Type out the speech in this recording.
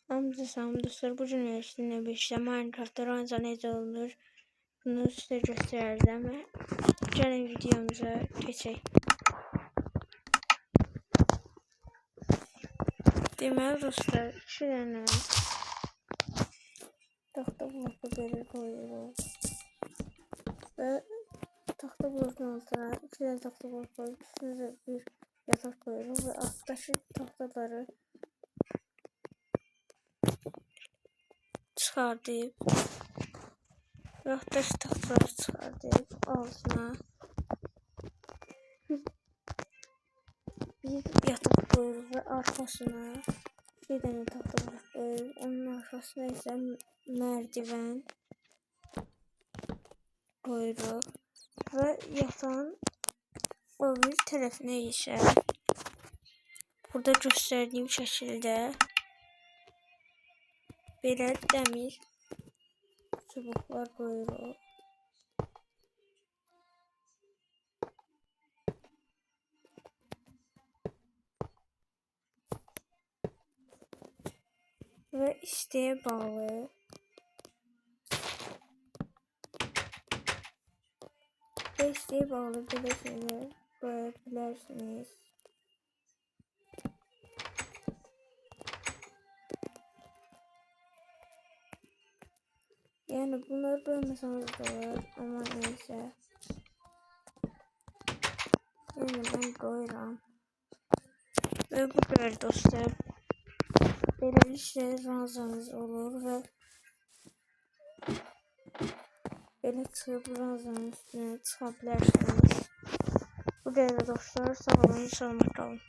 Hamınıza salam dostlar. Bu gün üniversitede bir Minecraft'ta ranza necə olunur bunu sizə göstərəcəm. Gəlin videomuza keçək. Deməli dostlar, 2 dənə taxta bloku belə qoyuruq və taxta blokun altına 2 dənə taxta blok qoyup üstünə bir yatak koyuruq və altdakı taxtaları çıxardıb və altdakı taxtaları çıxardıb altına bir yatak koyuruq və arxasına bir dənə taxta blok koyuruq. Onun arxasına isə merdiven koyuruq və yatağın o bir tərəfinə isə burada göstərdiyim şəkildə belə dəmir çubuqlar koyuruq. Və isteğe bağlı belə şeyler koyabilirsiniz. Yani bunları koymasanız da olur ama neyse. Yani ben koyuram. Ve bu kadar dostlar. Beləliklə ranzanız olur və belə çıxıb ranzanın üstünə çıxa bilərsiniz. Bu qədər dostlar, sağ olun, salamat qalın.